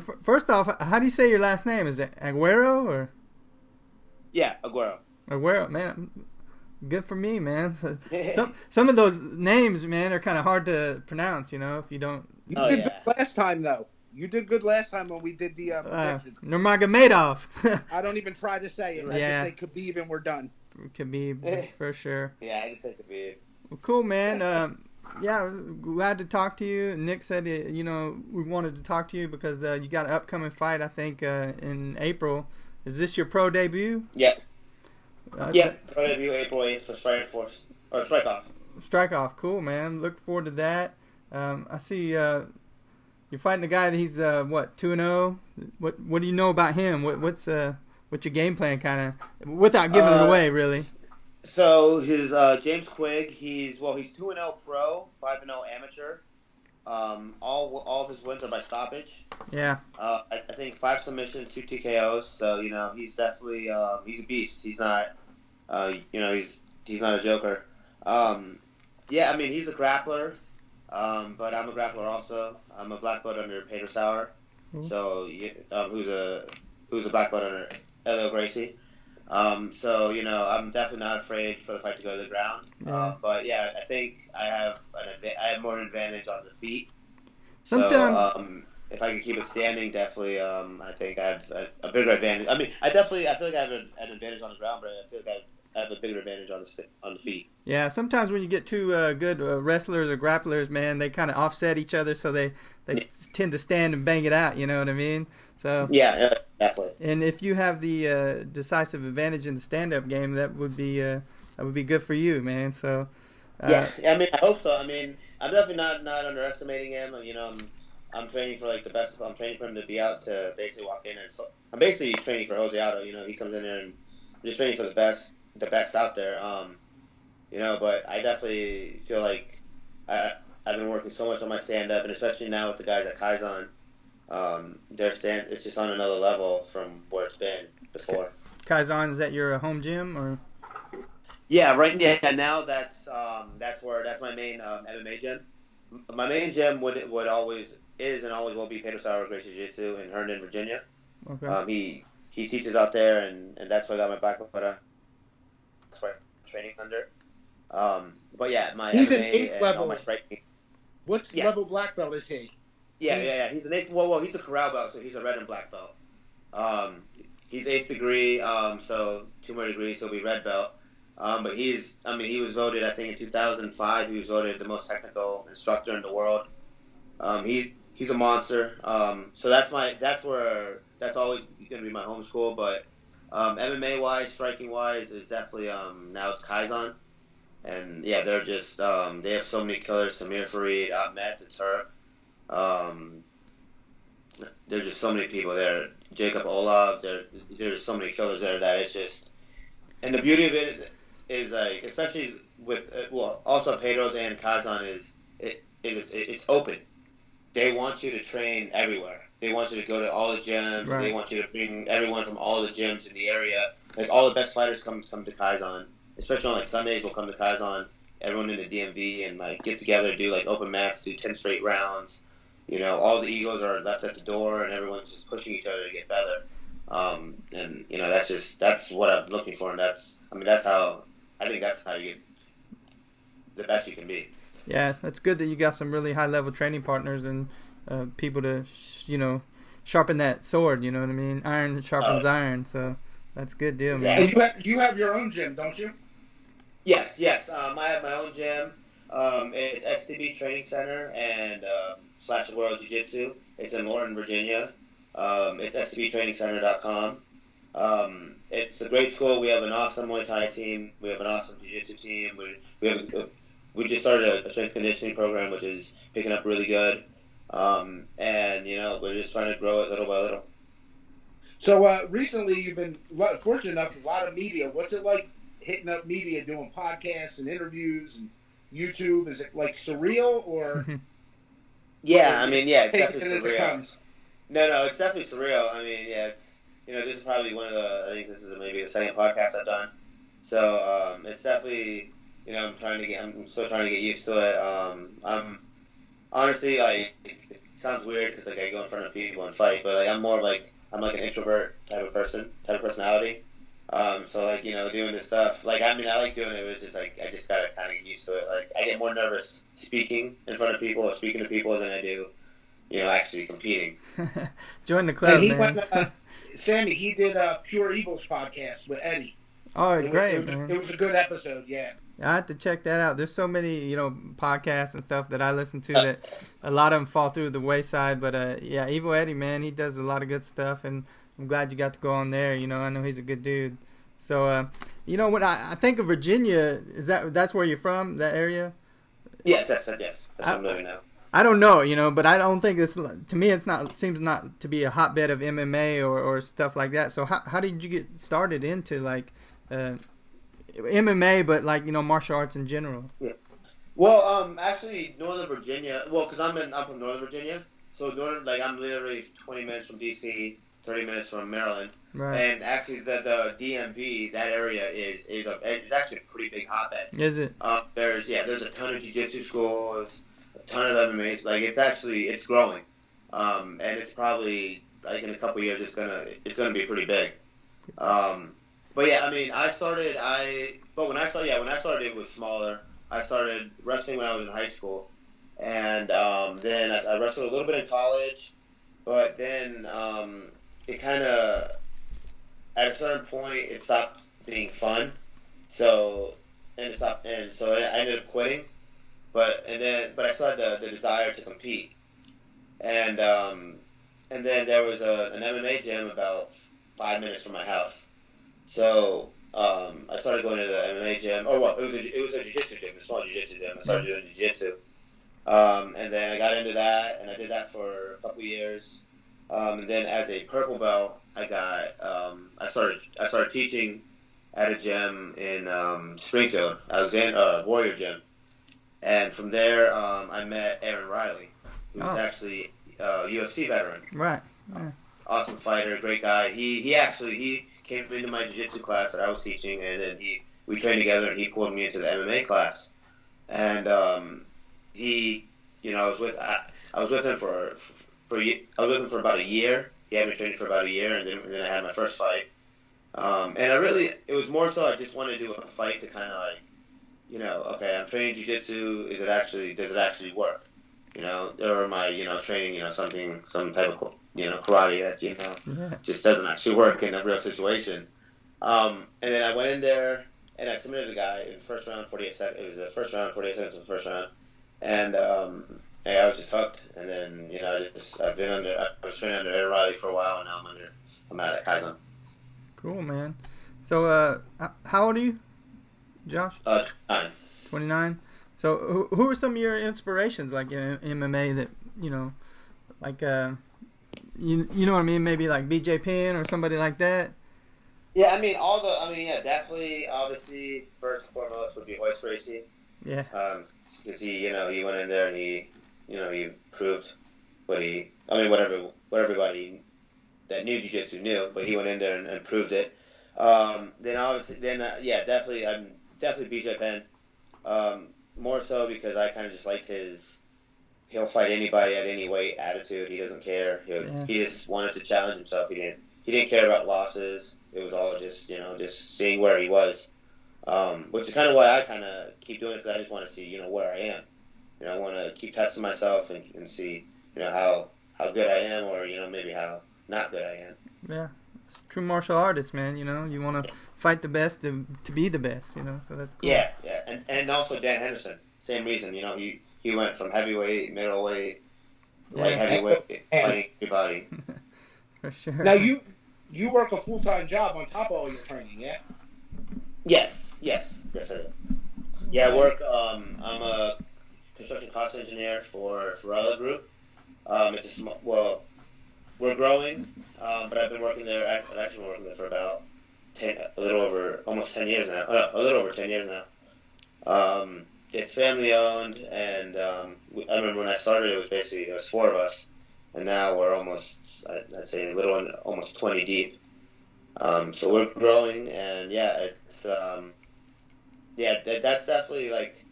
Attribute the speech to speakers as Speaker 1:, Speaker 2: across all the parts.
Speaker 1: man. First off, how do you say your last name? Is it Aguero or?
Speaker 2: Yeah, Aguero.
Speaker 1: Aguero, man. Good for me, man. Some of those names, man, are kind of hard to pronounce. If you don't.
Speaker 3: You did good last time, though. You did good last time when we did the predictions.
Speaker 1: Nurmagomedov.
Speaker 3: I don't even try to say it. I just say Khabib and we're done.
Speaker 1: Khabib, for sure.
Speaker 2: Yeah, I can say Khabib.
Speaker 1: Well, cool, man. Yeah, glad to talk to you. Nick said, we wanted to talk to you because you got an upcoming fight, I think, in April. Is this your pro debut?
Speaker 2: Yep. Pro debut April 8th for StrikeOff.
Speaker 1: StrikeOff, cool, man. Look forward to that. I see you're fighting a guy that he's 2-0. What do you know about him? What's your game plan, kind of, without giving it away, really?
Speaker 2: So his James Quigg, he's 2-0 pro, 5-0 amateur. All of his wins are by stoppage.
Speaker 1: Yeah.
Speaker 2: I think 5 submissions, 2 TKOs. So he's definitely he's a beast. He's not he's not a joker. He's a grappler. But I'm a grappler also. I'm a black belt under Peter Sauer. Mm-hmm. So who's a black belt under Elio Gracie. I'm definitely not afraid for the fight to go to the ground.
Speaker 1: Yeah.
Speaker 2: I think I have more advantage on the feet.
Speaker 1: Sometimes,
Speaker 2: so, if I can keep it standing, definitely, I think I have a bigger advantage. I feel like I have an advantage on the ground, but I feel like I have a bigger advantage on the feet.
Speaker 1: Yeah, sometimes when you get two good wrestlers or grapplers, man, they kind of offset each other, so they tend to stand and bang it out. You know what I mean? So
Speaker 2: yeah, definitely.
Speaker 1: And if you have the decisive advantage in the stand-up game, that would be good for you, man. So
Speaker 2: I hope so. I'm definitely not underestimating him. I'm training for the best. I'm training for him to be out to basically walk in, and so I'm basically training for Jose Aldo. He comes in there and I'm just training for the best out there. But I definitely feel like I've been working so much on my stand-up, and especially now with the guys at Kaizen. It's just on another level from where it's been before.
Speaker 1: Kaizen, is that your home gym or?
Speaker 2: Yeah, right. Yeah, now that's my main MMA gym. My main gym would always is and always will be Peter Sauer Gracie Jiu-Jitsu in Herndon, Virginia.
Speaker 1: Okay.
Speaker 2: He teaches out there, and that's where I got my black belt training under.
Speaker 3: He's
Speaker 2: MMA
Speaker 3: an 8th level.
Speaker 2: All my striking.
Speaker 3: What level black belt is he?
Speaker 2: Yeah. He's an 8th. Well, he's a corral belt, so he's a red and black belt. He's 8th degree, so 2 more degrees, so he'll be red belt. But he was voted, I think in 2005, he was voted the most technical instructor in the world. He's a monster. So that's always going to be my home school. But MMA wise, striking wise, is definitely now it's Kaizen. And yeah, they're just they have so many killers: Samir Farid, Ahmed, the Turk. There's just so many people there. Jacob Olav. There's so many killers there that it's just. And the beauty of it is especially with also Pedro's and Kaizen it's open. They want you to train everywhere. They want you to go to all the gyms. Right. They want you to bring everyone from all the gyms in the area. All the best fighters come to Kaizen. Especially on Sundays, we'll come to Kaizen. Everyone in the DMV and get together, do open mats, do 10 straight rounds. All the egos are left at the door, and everyone's just pushing each other to get better. That's what I'm looking for, and that's how you get the best you can be.
Speaker 1: Yeah, that's good that you got some really high level training partners and people to sharpen that sword. You know what I mean? Iron sharpens iron, so that's a good deal,
Speaker 3: exactly. Man. And you have your own gym, don't you?
Speaker 2: Yes. I have my own gym. It's STB Training Center and /Aguero Jiu-Jitsu. It's in Lorton, Virginia. It's stbtrainingcenter.com. It's a great school. We have an awesome Muay Thai team. We have an awesome Jiu-Jitsu team. We just started a strength conditioning program, which is picking up really good. We're just trying to grow it little by little.
Speaker 3: So recently you've been fortunate enough, a lot of media. What's it like hitting up media, doing podcasts and interviews and YouTube? Is it surreal or?
Speaker 2: Yeah, it's definitely surreal. No, it's definitely surreal. It's this is probably I think this is maybe the second podcast I've done. So it's definitely I'm still trying to get used to it. I'm honestly sounds weird because like I go in front of people and fight, but like I'm more of like I'm like an introvert type of personality. So like doing this stuff, like I mean I like doing it. It was just like I just gotta kind of get used to it. Like I get more nervous speaking in front of people or speaking to people than I do, actually competing.
Speaker 1: Join the club,
Speaker 3: and he
Speaker 1: man.
Speaker 3: went, Sammy, he did a Pure Evils podcast with Eddie.
Speaker 1: Oh, great, man.
Speaker 3: It was a good episode, yeah.
Speaker 1: I have to check that out. There's so many, podcasts and stuff that I listen to that a lot of them fall through the wayside. But yeah, Evil Eddie, man, he does a lot of good stuff, and I'm glad you got to go on there. I know he's a good dude. So, what I think of Virginia, that's where you're from, that area?
Speaker 2: Yes, yes. That's where I'm living now.
Speaker 1: I don't know, but I don't think to me seems not to be a hotbed of MMA or stuff like that. So how did you get started into like MMA, but like martial arts in general?
Speaker 2: Yeah. Well, actually, Northern Virginia. Well, because I'm from Northern Virginia, so I'm literally 20 minutes from DC, 30 minutes from Maryland,
Speaker 1: right.
Speaker 2: And actually, the DMV, that area is actually a pretty big hotbed.
Speaker 1: Is it?
Speaker 2: There's a ton of jiu-jitsu schools, a ton of MMA. Like it's growing, and it's probably like in a couple of years it's gonna be pretty big. But yeah, I mean, when I started, it was smaller. I started wrestling when I was in high school, and then I wrestled a little bit in college, but then it kind of, at a certain point, it stopped being fun. So I ended up quitting, but I still had the desire to compete, and then there was an MMA gym about 5 minutes from my house. So I started going to the MMA gym. It was a jiu-jitsu gym, a small jiu-jitsu gym. I started doing jiu-jitsu, and then I got into that, and I did that for a couple years. And then as a purple belt, I started teaching at a gym in Springfield, Alexander Warrior Gym, and from there I met Aaron Riley, who was actually a UFC veteran.
Speaker 1: Right. Yeah.
Speaker 2: Awesome fighter, great guy. He came into my jiu-jitsu class that I was teaching, and then we trained together, and he pulled me into the MMA class. And I was with him for about a year. He had me training for about a year, and then I had my first fight. And it was more so I just wanted to do a fight to kind of like, okay, I'm training jiu-jitsu. Does it actually work? Or am I, training, some type of, karate that, just doesn't actually work in a real situation. And then I went in there and I submitted the guy in the first round, 48 seconds. It was the first round, 48 seconds in the first round. And I was just hooked. And then, I was training under Aaron Riley for a while, and now I'm at Kaizen.
Speaker 1: Cool, man. So, how old are you, Josh?
Speaker 2: 29.
Speaker 1: 29. So, who are some of your inspirations, like in MMA that like you know what I mean? Maybe like BJ Penn or somebody like that.
Speaker 2: Yeah, I mean definitely. Obviously, first and foremost would be Royce Gracie.
Speaker 1: Yeah.
Speaker 2: Because he went in there and he proved what everybody that knew jiu-jitsu knew, but he went in there and proved it. Definitely, I'm definitely BJ Penn. More so because I kind of just liked he'll fight anybody at any weight attitude. He doesn't care. He just wanted to challenge himself. He didn't care about losses. It was all just just seeing where he was, which is kind of why I kind of keep doing it, because I just want to see where I am. I want to keep testing myself and see how good I am, or maybe how not good I am. Yeah.
Speaker 1: It's a true martial artist, man. You want to fight the best to be the best. So that's cool.
Speaker 2: Yeah, and also Dan Henderson, same reason. He went from heavyweight, middleweight, light heavyweight, fighting everybody.
Speaker 1: For sure.
Speaker 3: Now you work a full-time job on top of all your training, yeah?
Speaker 2: Yes, I do. Yeah, I work. I'm a construction cost engineer for Ferrella Group. It's a small. Well, we're growing, but I've been working there. I've actually been working there for about almost 10 years now. A little over 10 years now. It's family owned, and I remember when I started, it was 4 of us, and now we're almost, I'd say, almost 20 deep. So we're growing, and it's that's definitely like,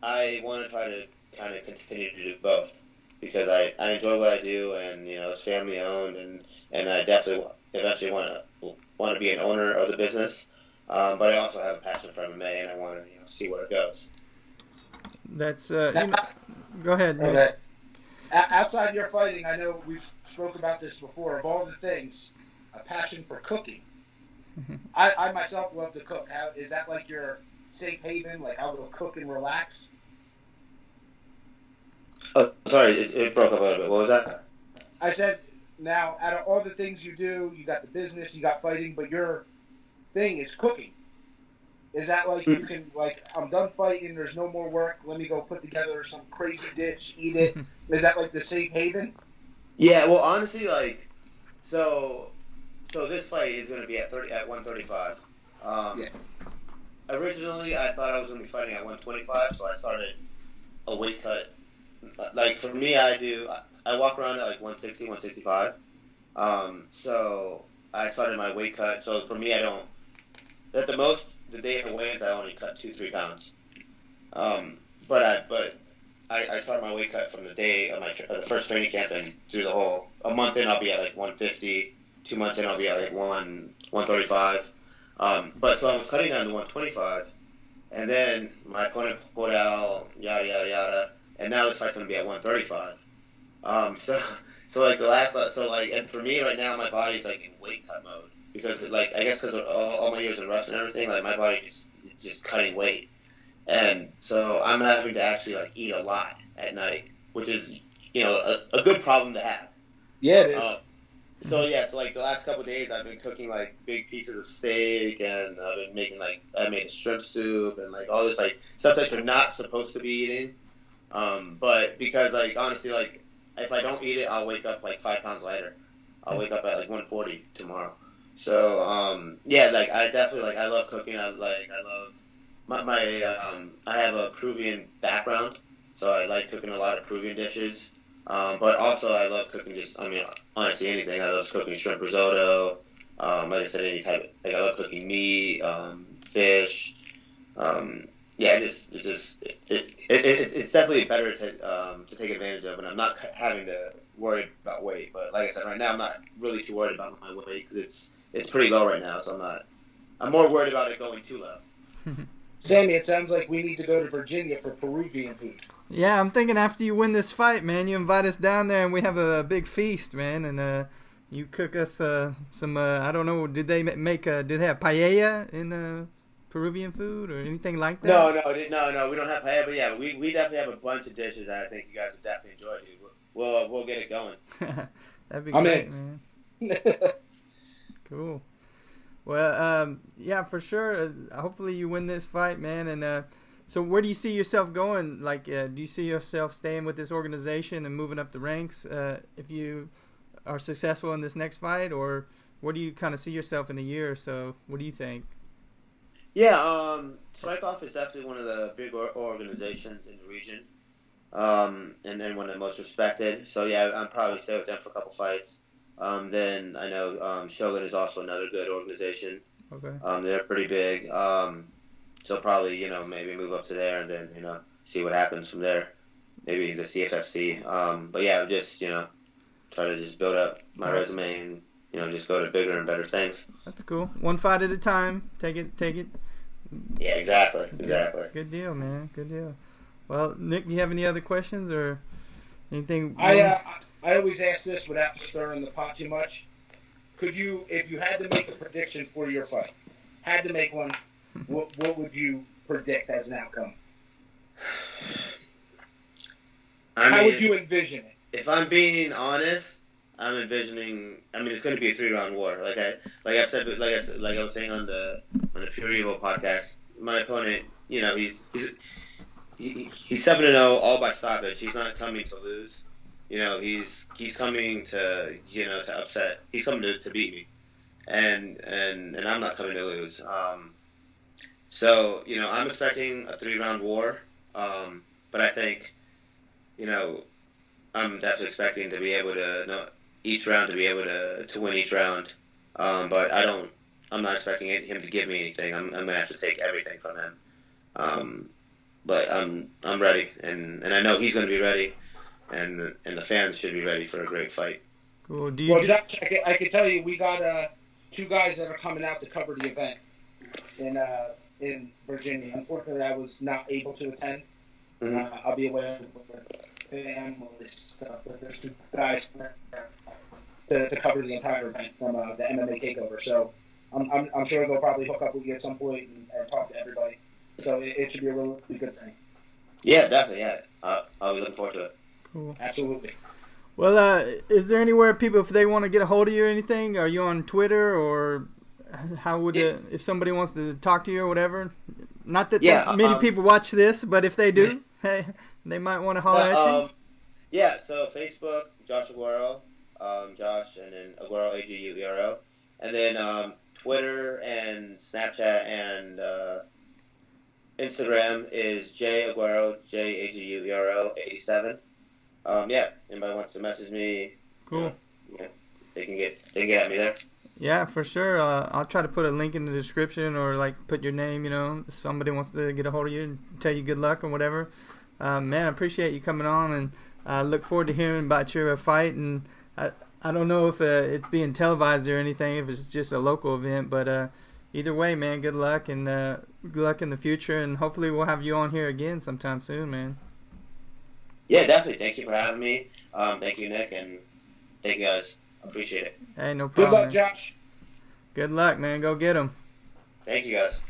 Speaker 2: I want to try to kind of continue to do both, because I enjoy what I do, and it's family owned, and I definitely eventually want to be an owner of the business. But I also have a passion for MMA, and I want to see where it goes.
Speaker 1: That's go ahead.
Speaker 3: Okay. Outside your fighting, I know we've spoke about this before. Of all the things, a passion for cooking. I myself love to cook. Is that like your safe haven? Like I'll go cook and relax?
Speaker 2: Oh, sorry, it broke up a little bit. What was that?
Speaker 3: I said, now, out of all the things you do, you got the business, you got fighting, but your thing is cooking. Is that like you can, like, I'm done fighting, there's no more work, let me go put together some crazy dish, eat it? Is that like the safe haven?
Speaker 2: Yeah, well, honestly, like, so this fight is going to be at 135.
Speaker 3: Yeah.
Speaker 2: Originally, I thought I was going to be fighting at 125, so I started a weight cut. Like, for me, I walk around at like 160, 165. So I started my weight cut. So for me, at the most, the day of the weigh-ins, I only cut 2-3 pounds. But I started my weight cut from the day of the first training camp, and through the whole, a month in, I'll be at like 150. 2 months in, I'll be at like 135. But so I was cutting down to 125, and then my opponent pulled out, yada, yada, yada. And now this fight's going to be at 135. So like and for me right now, my body's like in weight cut mode because like I guess because of all my years in wrestling and everything, like my body is just cutting weight, and so I'm having to actually like eat a lot at night, which is a good problem to have.
Speaker 3: Yeah, it is.
Speaker 2: So like the last couple of days, I've been cooking like big pieces of steak, and I've been making I made a shrimp soup and like all this like stuff that you're not supposed to be eating. But because like honestly, like if I don't eat it, I'll wake up like 5 pounds lighter. I'll wake up at like 140 tomorrow. So like I definitely like I love cooking. I love I have a Peruvian background, so I like cooking a lot of Peruvian dishes. But also I love cooking honestly anything. I love cooking shrimp risotto. Like I said, any type of, I love cooking meat, fish. It's definitely better to take advantage of, and I'm not having to worry about weight. But like I said, right now I'm not really too worried about my weight because it's pretty low right now. So I'm more worried about it going too low.
Speaker 3: Sammy, it sounds like we need to go to Virginia for Peruvian food.
Speaker 1: Yeah, I'm thinking after you win this fight, man, you invite us down there and we have a big feast, man, and you cook us some. I don't know, did they have paella in Peruvian food or anything like that?
Speaker 2: No, we don't have paella, but yeah, we definitely have a bunch of dishes that I think you guys would definitely enjoy, dude. We'll get it going.
Speaker 1: That'd be
Speaker 3: I'm
Speaker 1: great,
Speaker 3: in.
Speaker 1: Man. Cool. Well, yeah, for sure. Hopefully you win this fight, man. And so where do you see yourself going? Like, do you see yourself staying with this organization and moving up the ranks if you are successful in this next fight? Or where do you kind of see yourself in a year or so? What do you think?
Speaker 2: Yeah, StrikeOff is definitely one of the big organizations in the region, and then one of the most respected. So yeah, I'm probably stay with them for a couple fights. Then I know Shogun is also another good organization.
Speaker 1: Okay.
Speaker 2: They're pretty big. So probably maybe move up to there and then see what happens from there. Maybe the CFFC. But yeah, just try to just build up my resume and just go to bigger and better things.
Speaker 1: That's cool. One fight at a time. Take it.
Speaker 2: Yeah, exactly.
Speaker 1: Good deal, man. Good deal. Well, Nick, do you have any other questions or anything?
Speaker 3: I always ask this without stirring the pot too much. Could you, if you had to make a prediction for your fight, had to make one, what would you predict as an outcome? How would you envision it?
Speaker 2: If I'm being honest, I'm envisioning. It's going to be a 3-round war. Like I was saying on the Pure Evil podcast. My opponent, he's 7-0 all by stoppage. He's not coming to lose. He's coming to to upset. He's coming to beat me, and I'm not coming to lose. So I'm expecting a 3-round war. But I think I'm definitely expecting to be able to each round to be able to win each round. But I'm not expecting him to give me anything. I'm gonna have to take everything from him. But I'm ready, and I know he's gonna be ready. and the fans should be ready for a great fight.
Speaker 1: Cool.
Speaker 3: Well, Josh, I can tell you, we got 2 guys that are coming out to cover the event in Virginia. Unfortunately, I was not able to attend.
Speaker 2: Mm-hmm.
Speaker 3: I'll be away with family stuff, but there's 2 guys to cover the entire event from the MMA Takeover. So I'm sure they'll probably hook up with you at some point and talk to everybody. So it should be a really good thing.
Speaker 2: Yeah, definitely. Yeah, I'll be looking forward to it.
Speaker 1: Cool.
Speaker 3: Absolutely.
Speaker 1: Well, is there anywhere people, if they want to get a hold of you or anything, are you on Twitter, or how would if somebody wants to talk to you or whatever? Not that many people watch this, but if they do, hey, they might want to holler at you.
Speaker 2: Yeah, so Facebook, Josh Aguero, Josh, and then Aguero, Aguero, and then Twitter and Snapchat and Instagram is J Aguero, Jaguero 87. Yeah, anybody wants to message me,
Speaker 1: cool.
Speaker 2: Yeah, they can get at me there.
Speaker 1: Yeah, for sure. I'll try to put a link in the description, or like put your name. If somebody wants to get a hold of you and tell you good luck or whatever. Man, I appreciate you coming on, and I look forward to hearing about your fight. And I don't know if it's being televised or anything, if it's just a local event, but either way, man, good luck, and good luck in the future, and hopefully we'll have you on here again sometime soon, man.
Speaker 2: Yeah, definitely. Thank you for having me. Thank you, Nick, and thank you guys. Appreciate it.
Speaker 1: Hey, no problem.
Speaker 3: Good luck, Josh.
Speaker 1: Good luck, man. Go get 'em.
Speaker 2: Thank you, guys.